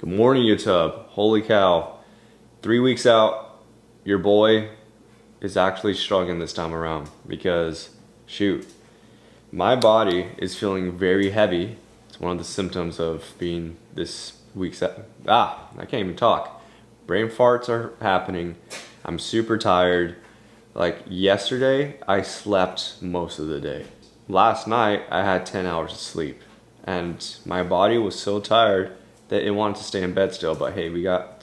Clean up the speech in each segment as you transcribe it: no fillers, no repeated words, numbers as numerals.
Good morning, YouTube. Holy cow. 3 weeks out, your boy is actually struggling this time around because, shoot, my body is feeling very heavy. It's one of the symptoms of being this week's out. I can't even talk. Brain farts are happening. I'm super tired. Like yesterday, I slept most of the day. Last night, I had 10 hours of sleep. And my body was so tired that it wanted to stay in bed still, but hey, we gotta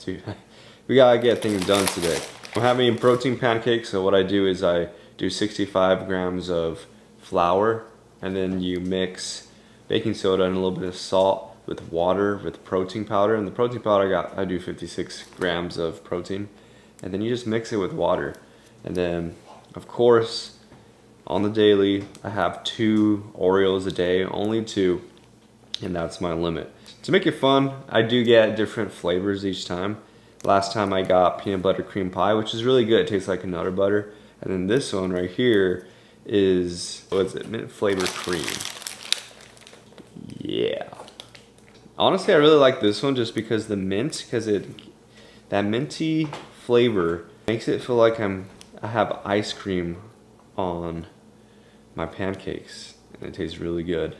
get things done today. I'm having protein pancakes, so what I do is I do 65 grams of flour, and then you mix baking soda and a little bit of salt with water with protein powder. And the protein powder I do 56 grams of protein, and then you just mix it with water. And then, of course, on the daily, I have 2 Oreos a day, only 2, and that's my limit. To make it fun, I do get different flavors each time. Last time I got peanut butter cream pie, which is really good. It tastes like a Nutter Butter. And then this one right here is, what is it, mint flavor cream. Yeah. Honestly, I really like this one just because the mint, that minty flavor makes it feel like I have ice cream on my pancakes, and it tastes really good.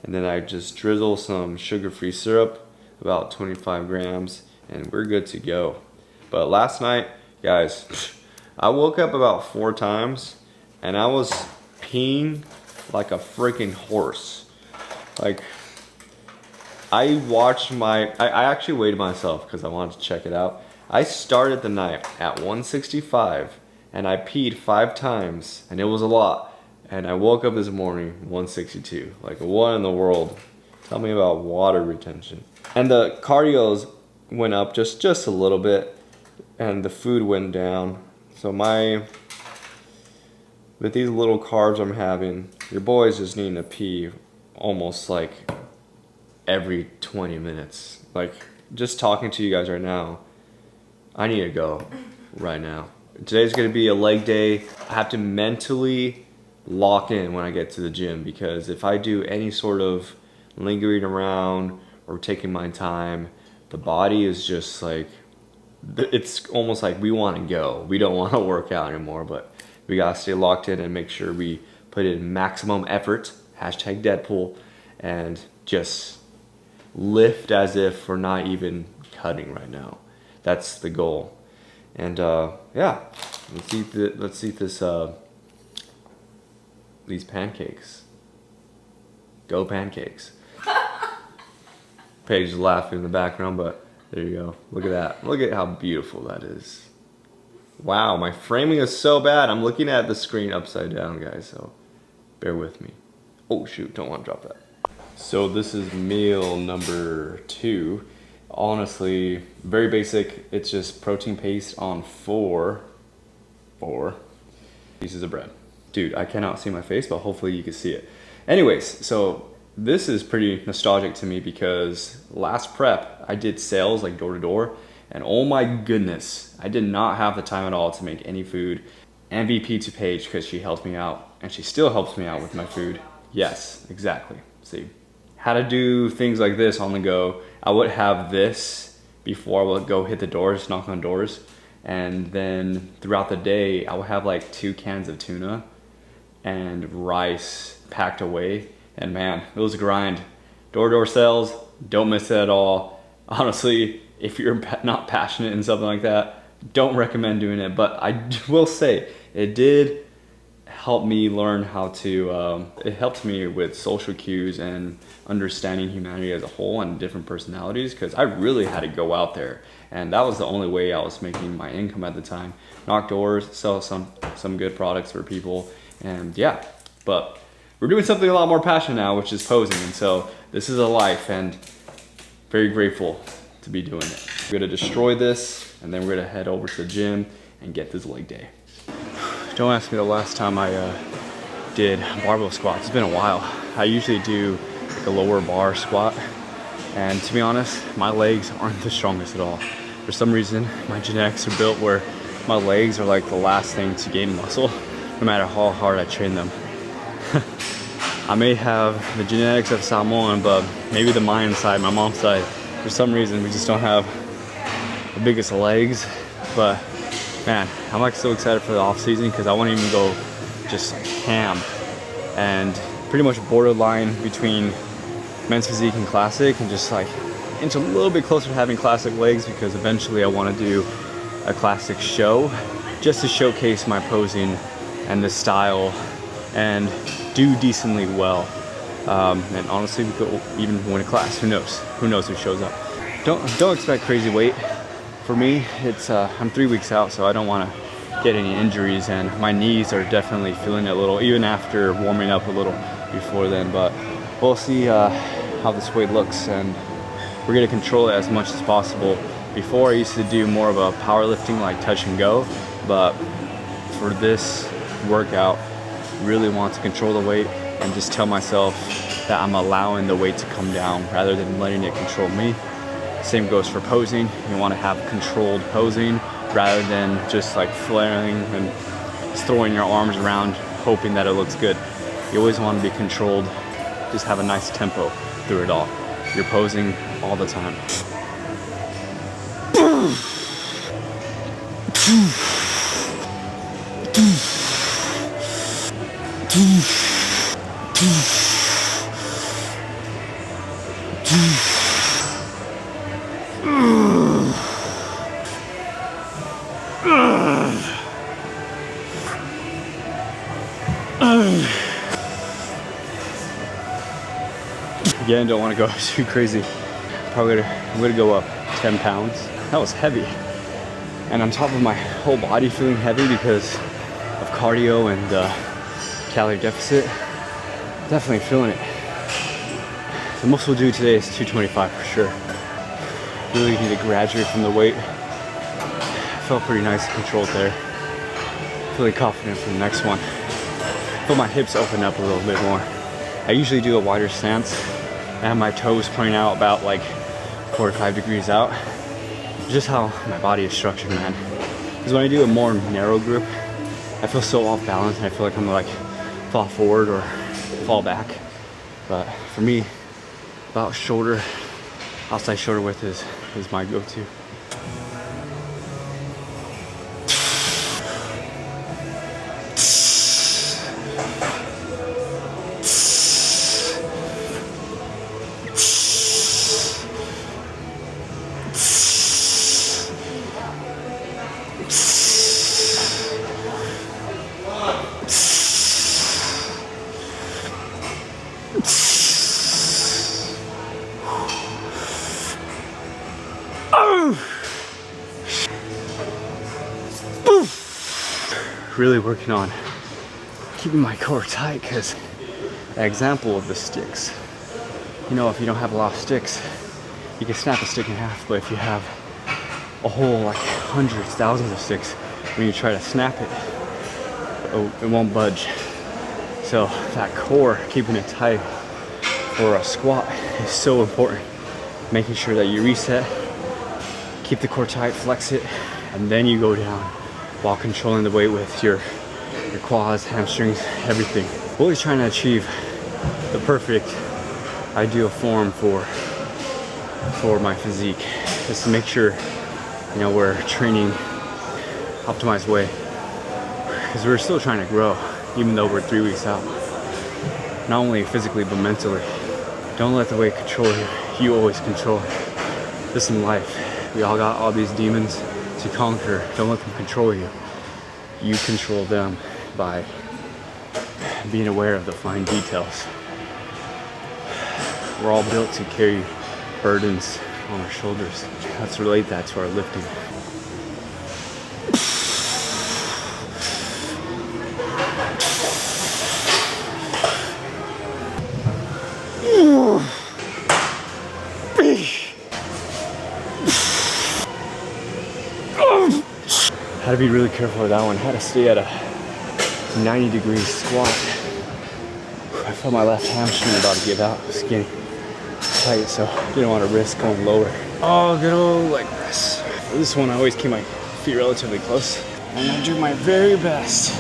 And then I just drizzle some sugar-free syrup, about 25 grams, and we're good to go. But last night, guys, I woke up about 4 times, and I was peeing like a freaking horse. Like, I actually weighed myself because I wanted to check it out. I started the night at 165, and I peed 5 times, and it was a lot. And I woke up this morning 162. Like, what in the world? Tell me about water retention. And the cardios went up just a little bit, and the food went down. So with these little carbs I'm having, your boy's just needing to pee almost like every 20 minutes. Like, just talking to you guys right now, I need to go right now. Today's gonna be a leg day. I have to mentally lock in when I get to the gym, because if I do any sort of lingering around or taking my time, the body is just like, it's almost like we want to go. We don't want to work out anymore, but we gotta stay locked in and make sure we put in maximum effort, hashtag Deadpool, and just lift as if we're not even cutting right now. That's the goal. And yeah, let's eat these pancakes. Go pancakes. Paige is laughing in the background, but there you go. Look at that. Look at how beautiful that is. Wow, my framing is so bad. I'm looking at the screen upside down, guys, so bear with me. Oh shoot, don't want to drop that. So this is meal number 2. Honestly, very basic. It's just protein paste on 4 pieces of bread. Dude, I cannot see my face, but hopefully you can see it. Anyways, so this is pretty nostalgic to me because last prep, I did sales like door to door, and oh my goodness, I did not have the time at all to make any food. MVP to Paige because she helped me out, and she still helps me out with my food. Yes, exactly. See, how to do things like this on the go. I would have this before I would go hit the doors, knock on doors, and then throughout the day, I would have like 2 cans of tuna and rice packed away. And man, it was a grind. Door-to-door sales, don't miss it at all. Honestly, if you're not passionate in something like that, don't recommend doing it. But I will say, it did help me learn how to, it helped me with social cues and understanding humanity as a whole and different personalities, because I really had to go out there. And that was the only way I was making my income at the time. Knock doors, sell some good products for people. And yeah, but we're doing something a lot more passionate now, which is posing. And so this is a life, and very grateful to be doing it. We're gonna destroy this, and then we're gonna head over to the gym and get this leg day. Don't ask me the last time I did barbell squats. It's been a while. I usually do like a lower bar squat, and to be honest, my legs aren't the strongest at all. For some reason, my genetics are built where my legs are like the last thing to gain muscle, no matter how hard I train them. I may have the genetics of Samoan, but maybe the Mayan side, my mom's side, For some reason, we just don't have the biggest legs. But man, I'm like so excited for the off season because I want to even go just ham and pretty much borderline between men's physique and classic, and just like inch a little bit closer to having classic legs, because eventually I want to do a classic show just to showcase my posing and the style and do decently well. And honestly, we could even win a class. Who knows? Who knows who shows up? Don't expect crazy weight. For me, it's I'm 3 weeks out, so I don't want to get any injuries, and my knees are definitely feeling it a little, even after warming up a little before then. But we'll see how this weight looks, and we're gonna control it as much as possible. Before, I used to do more of a powerlifting, like touch and go, but for this workout, really want to control the weight and just tell myself that I'm allowing the weight to come down rather than letting it control me. Same goes for posing. You want to have controlled posing rather than just like flaring and throwing your arms around hoping that it looks good. You always want to be controlled, just have a nice tempo through it all. You're posing all the time. Again, don't want to go too crazy. I'm gonna go up 10 pounds. That was heavy. And on top of my whole body feeling heavy because of cardio and calorie deficit, definitely feeling it. The most we'll do today is 225 for sure. Really need to graduate from the weight. Felt pretty nice and controlled there. Feeling confident for the next one. Feel my hips open up a little bit more. I usually do a wider stance. I have my toes pointing out about like 4 or 5 degrees out. Just how my body is structured, man. Because when I do a more narrow grip, I feel so off balance and I feel like I'm like fall forward or fall back. But for me, about shoulder, outside shoulder width is my go-to. Really working on keeping my core tight, because an example of the sticks, you know, if you don't have a lot of sticks, you can snap a stick in half, but if you have a whole like hundreds, thousands of sticks, when you try to snap it, it won't budge. So that core, keeping it tight for a squat is so important. Making sure that you reset, keep the core tight, flex it, and then you go down while controlling the weight with your quads, hamstrings, everything. Always trying to achieve the perfect ideal form for my physique, just to make sure, you know, we're training optimized way, because we're still trying to grow even though we're 3 weeks out, not only physically but mentally. Don't let the weight control you. You always control it. This is life. We all got all these demons to conquer. Don't let them control you. You control them by being aware of the fine details. We're all built to carry burdens on our shoulders. Let's relate that to our lifting. Had to be really careful with that one. Had to stay at a 90-degree squat. I felt my left hamstring about to give out. It was getting tight, so didn't want to risk going lower. Oh, good old leg press. For this one, I always keep my feet relatively close, and I do my very best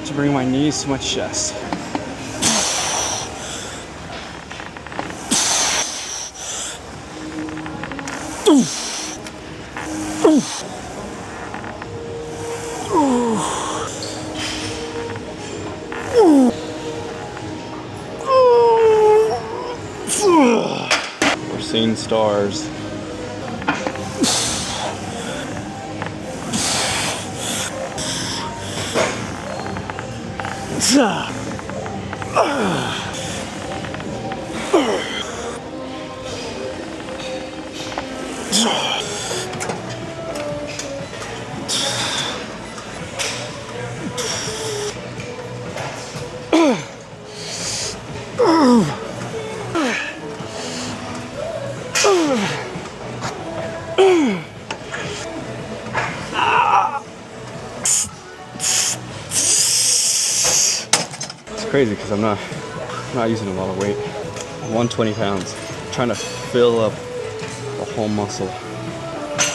to bring my knees to my chest. We're seeing stars. It's crazy because I'm not using a lot of weight. 120 pounds. I'm trying to fill up the whole muscle,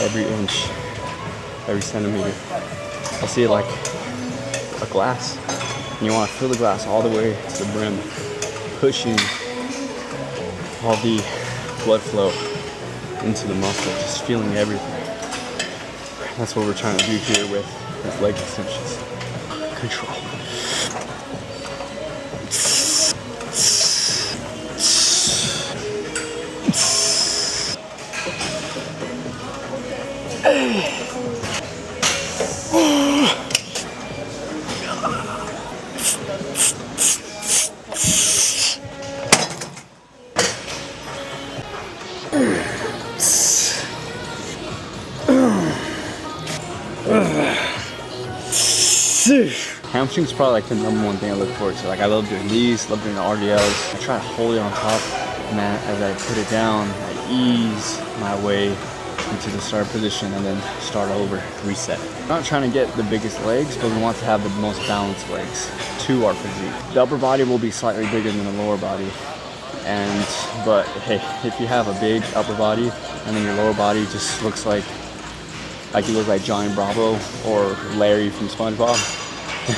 every inch, every centimeter. I see it like a glass. And you want to fill the glass all the way to the brim, pushing all the blood flow into the muscle, just feeling everything. That's what we're trying to do here with leg extensions. Control. Hamstring's probably like the number one thing I look forward to. Like I love doing these, love doing the RDLs. I try to hold it on top, and then as I put it down, I ease my way into the start position and then start over, reset. I'm not trying to get the biggest legs, but we want to have the most balanced legs to our physique. The upper body will be slightly bigger than the lower body. But hey, if you have a big upper body and then your lower body just looks like you look like Johnny Bravo or Larry from SpongeBob,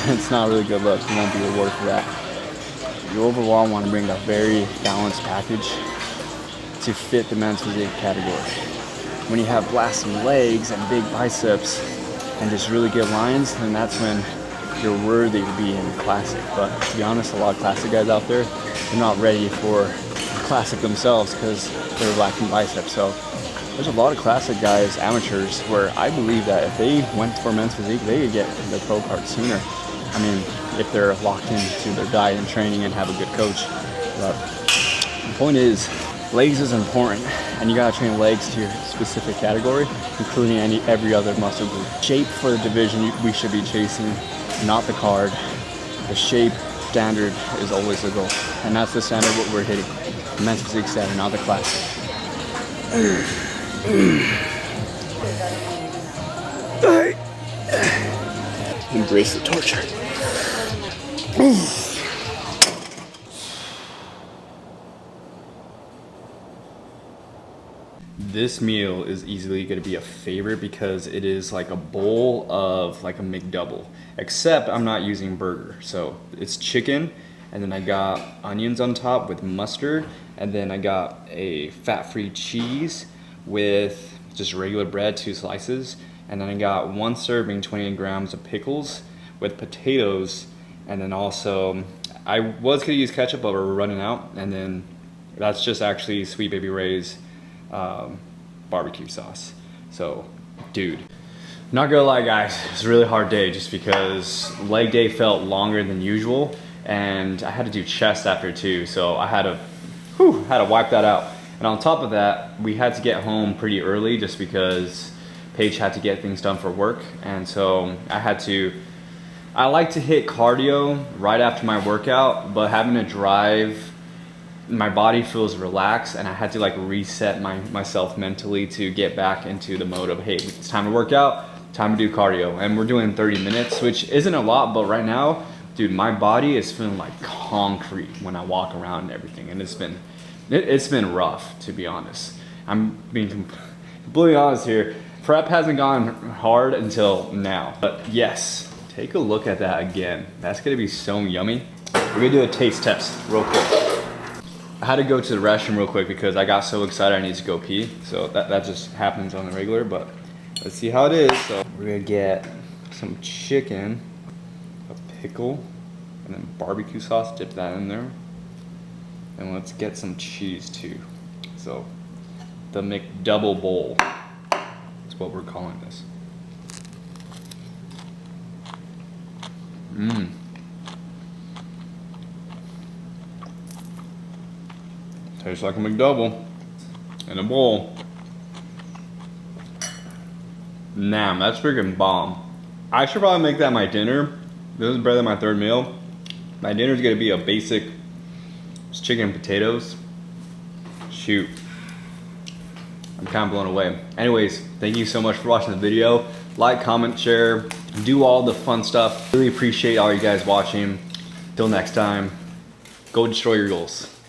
it's not a really good look. You won't be rewarded for that. You overall want to bring a very balanced package to fit the men's physique category. When you have blasting legs and big biceps and just really good lines, then that's when you're worthy to be in the classic. But to be honest, a lot of classic guys out there, they're not ready for the classic themselves because they're lacking biceps. So there's a lot of classic guys, amateurs, where I believe that if they went for men's physique, they could get the pro card sooner. I mean, if they're locked into their diet and training and have a good coach. But the point is, legs is important, and you gotta train legs to your specific category, including every other muscle group. Shape for the division we should be chasing, not the card. The shape standard is always the goal, and that's the standard what we're hitting. The men's physique standard, not the classic. Embrace the torture. This meal is easily going to be a favorite because it is like a bowl of like a McDouble, except I'm not using burger. So it's chicken, and then I got onions on top with mustard, and then I got a fat-free cheese with just regular bread, 2 slices, and then I got 1 serving, 28 grams of pickles with potatoes, and then also I was gonna use ketchup, but we're running out, and then that's just actually Sweet Baby Ray's barbecue sauce. So, dude, not gonna lie guys, it's a really hard day just because leg day felt longer than usual, and I had to do chest after too, so I had to wipe that out. And on top of that, we had to get home pretty early just because Paige had to get things done for work, and so I like to hit cardio right after my workout, but having to drive, my body feels relaxed, and I had to like reset myself mentally to get back into the mode of, hey, it's time to work out, time to do cardio. And we're doing 30 minutes, which isn't a lot, but right now, dude, my body is feeling like concrete when I walk around and everything, and it's been rough, to be honest. I'm being completely honest here. Prep hasn't gone hard until now, but yes, take a look at that again. That's gonna be so yummy. We're gonna do a taste test real quick. I had to go to the restroom real quick because I got so excited I need to go pee. So that just happens on the regular, but let's see how it is. So we're gonna get some chicken, a pickle, and then barbecue sauce, dip that in there. And let's get some cheese too. So the McDouble bowl is what we're calling this. Mmm. Tastes like a McDouble in a bowl. Nah, that's freaking bomb. I should probably make that my dinner. This is better than my third meal. My dinner is gonna be a basic chicken and potatoes. Shoot. I'm kind of blown away. Anyways, thank you so much for watching the video. Like, comment, share, do all the fun stuff. Really appreciate all you guys watching. Till next time, go destroy your goals.